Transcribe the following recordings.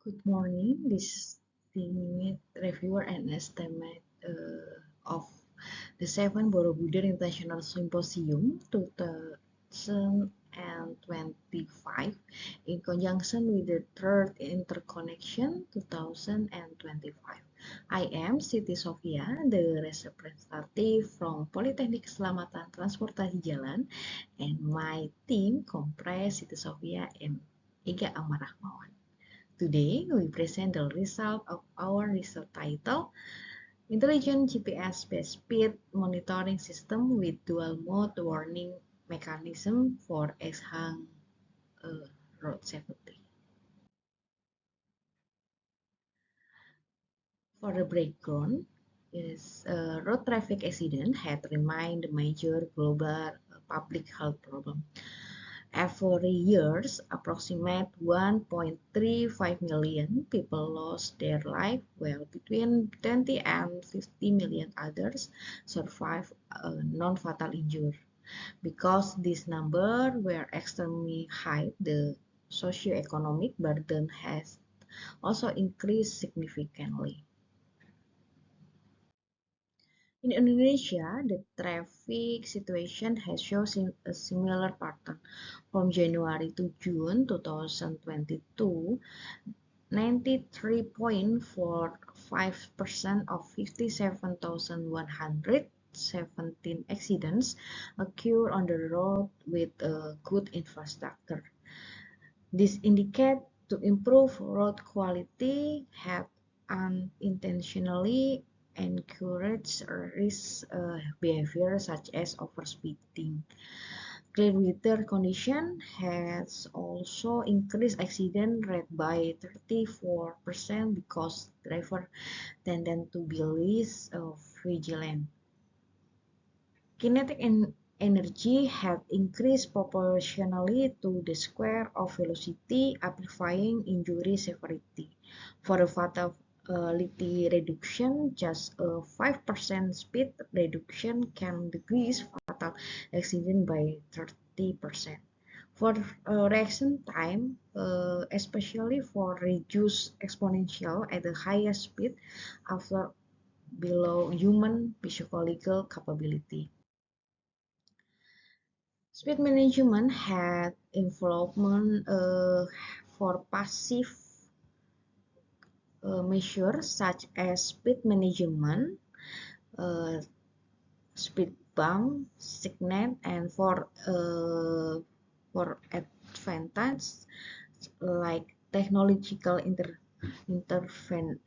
Good morning, distinguished reviewer and estimate of the 7th Borobudur International Symposium 2025 in conjunction with the 3rd Interconnection 2025. I am Siti Sofia, the representative from Politeknik Keselamatan Transportasi Jalan, and my team comprise Siti Sofia and Ega Amarahmawan. Today, we present the result of our research title, Intelligent GPS-based speed monitoring system with dual mode warning mechanism for Exhang road safety. For the background, road traffic accident had remained a major global public health problem. Every year, approximately 1.35 million people lost their life, while between 20 and 50 million others survived non-fatal injury. Because this number were extremely high, the socio-economic burden has also increased significantly. In Indonesia, the traffic situation has shown a similar pattern. From January to June 2022, 93.45% of 57,117 accidents occur on the road with a good infrastructure. This indicates to improve road quality have unintentionally encouraged risk behavior such as overspeeding. Clear weather condition has also increased accident rate by 34% because drivers tended to be less vigilant. Kinetic energy have increased proportionally to the square of velocity, amplifying injury severity. For the fatality reduction, just a 5% speed reduction can decrease fatal accident by 30%. For reaction time, especially for reduced exponential at the highest speed after below human physiological capability. Speed management had involvement for passive measures such as speed management, speed bump, signal, and for advantage like technological intervention,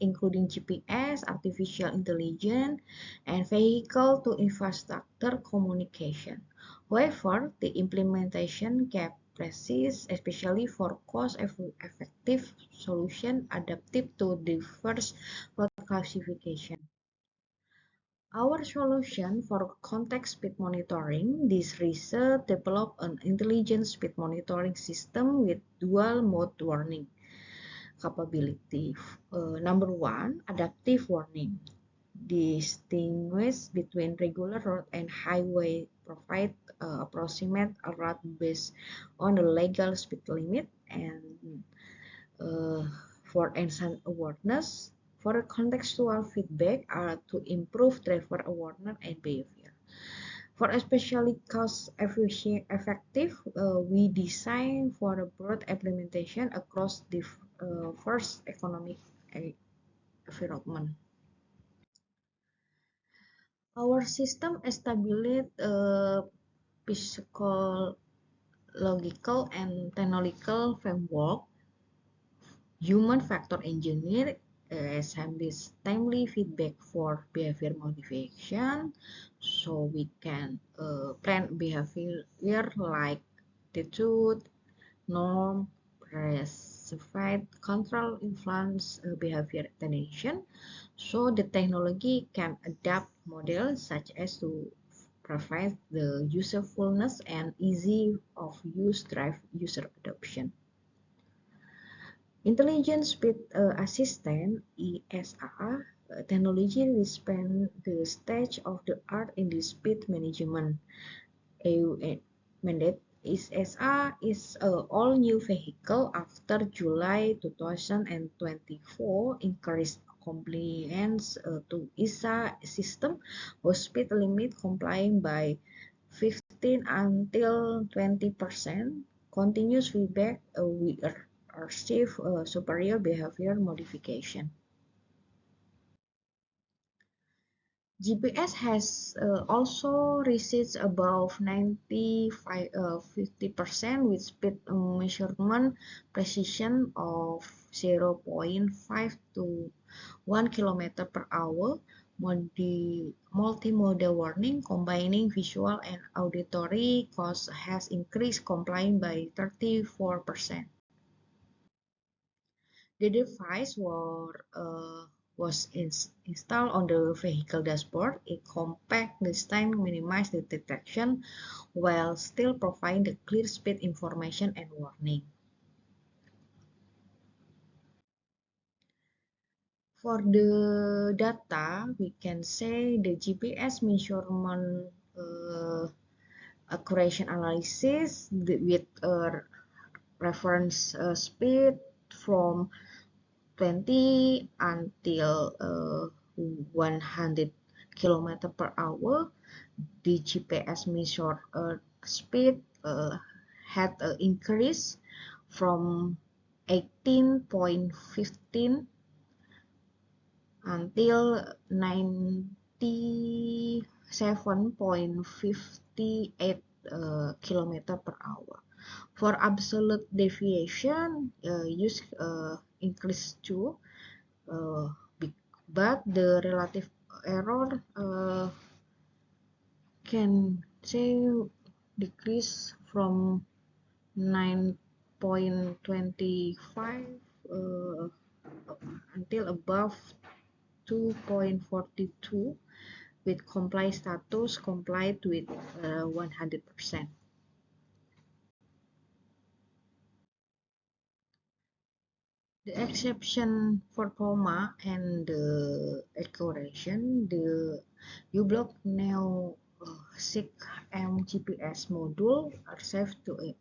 including GPS, artificial intelligence, and vehicle-to-infrastructure communication. However, the implementation gap persists, especially for cost-effective solutions adapted to diverse road classification. Our solution for context speed monitoring, this research developed an intelligent speed monitoring system with dual mode warning capability. Number one, adaptive warning. Distinguish between regular road and highway, provide approximate route based on the legal speed limit, and for enhanced awareness, for contextual feedback to improve driver awareness and behavior. For especially cost-effective, we design for a broad implementation across the first economic environment. Our system established a psychological and technological framework. Human factor engineer establishes timely feedback for behavior modification, so we can plan behavior like attitude, norm, specified control influence behavior attention, so the technology can adapt models such as to provide the usefulness and easy of use drive user adoption. Intelligent Speed Assistant (ISA) technology represents the stage of the art in the speed management. EU mandate ISA is an all-new vehicle after July 2024 increased compliance to ISA system, whose speed limit complying by 15 until 20%. Continuous feedback we receive superior behavior modification. GPS has also reached above 50% with speed measurement precision of 0.5 to 1 km per hour. Multimodal warning combining visual and auditory cost has increased compliance by 34%. The device was installed on the vehicle dashboard. A compact design minimizes the detection while still providing the clear speed information and warning. For the data, we can say the GPS measurement accuracy analysis with reference speed from 20 until 100 km per hour. The GPS measure speed had an increase from 18.15 until 97.58 km per hour. For absolute deviation, use increase too, but the relative error can say decrease from 9.25 until above 2.42 with comply status complied with 100%. The exception for coma and the accuracy, the U-Block Neo 6M GPS module are safe to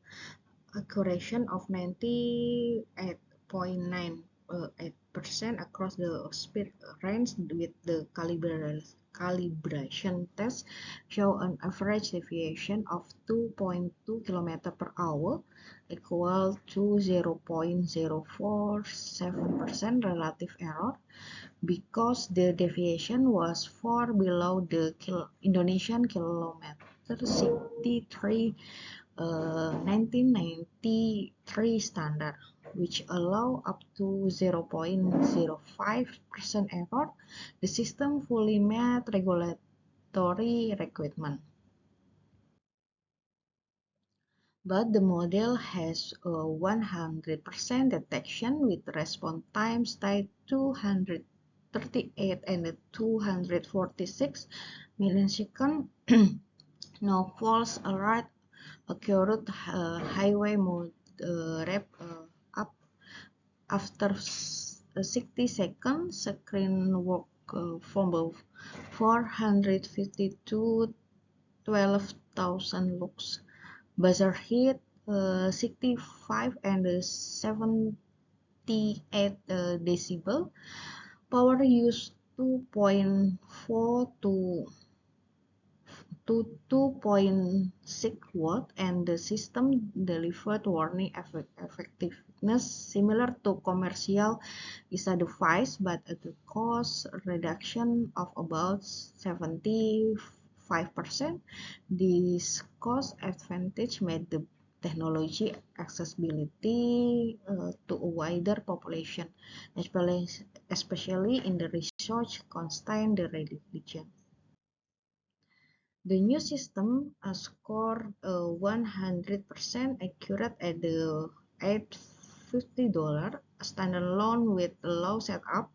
accuracy of 98.98% across the speed range with the calibration test show an average deviation of 2.2 km per hour equal to 0.047% relative error because the deviation was far below the Indonesian kilometer 63 1993 standard, which allow up to 0.05% error. The system fully met regulatory requirement. But the model has a 100% detection with response times tied 238 and 246 milliseconds. No false alert occurred. Highway mode wrap up after 60 seconds. Screen work from above 452 12,000 looks. Buzzer hit 65 and 78 decibel. Power use 2.4 to 2.6 watt, and the system delivered warning effectiveness similar to commercial ISA device, but at a cost reduction of about 75%. This cost advantage made the technology accessibility to a wider population, especially in the research constrained region. The new system scored 100% accurate at the $850 standalone with low setup.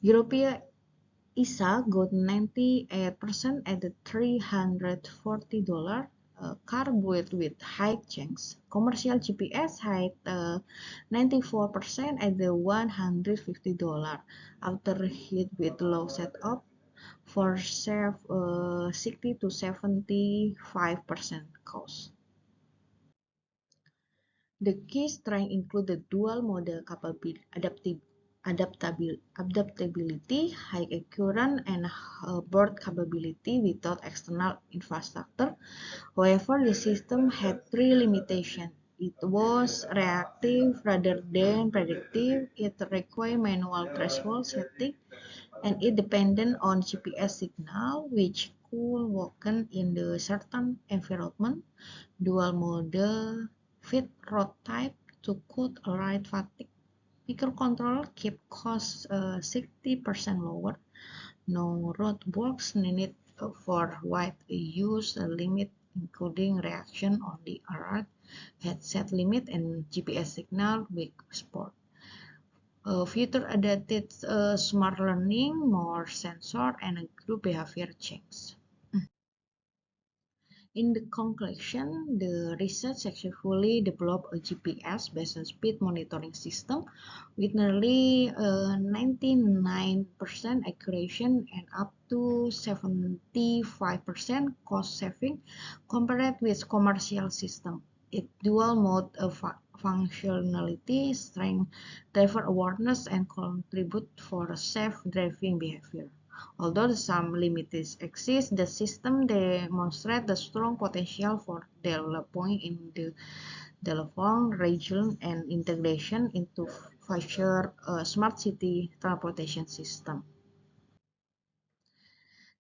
European ISA got 98% at the $340 carbuilt with high chance. Commercial GPS had 94% at the $150 after hit with low setup for save 60 to 75% cost. The key strengths include the dual model adaptability, high accuracy, and board capability without external infrastructure. However, the system had three limitations. It was reactive rather than predictive, it required manual threshold setting, and it depended on GPS signal, which could weaken in the certain environment. Dual model fit road type to cut ride fatigue. Microcontroller keep costs 60% lower. No roadblocks needed for wide use limit, including reaction on the alert, headset limit, and GPS signal weak sport. Future adapted smart learning, more sensor, and group behavior change. In the conclusion, the research successfully developed a GPS-based speed monitoring system with nearly 99% accuracy and up to 75% cost saving compared with commercial system. Its dual mode of functionality strengthens driver awareness and contribute for safe driving behavior. Although some limits exist, the system demonstrates the strong potential for developing in the telephone region and integration into future smart city transportation system.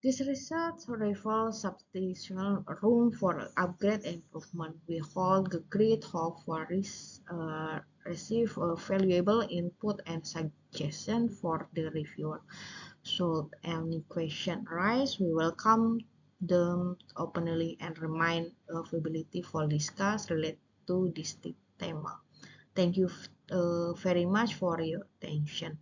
This research reveals substantial room for upgrade and improvement. We hold great hope for receive valuable input and suggestion for the reviewer. Should any question arise, we welcome them openly and remain availability for discuss related to this theme. Thank you very much for your attention.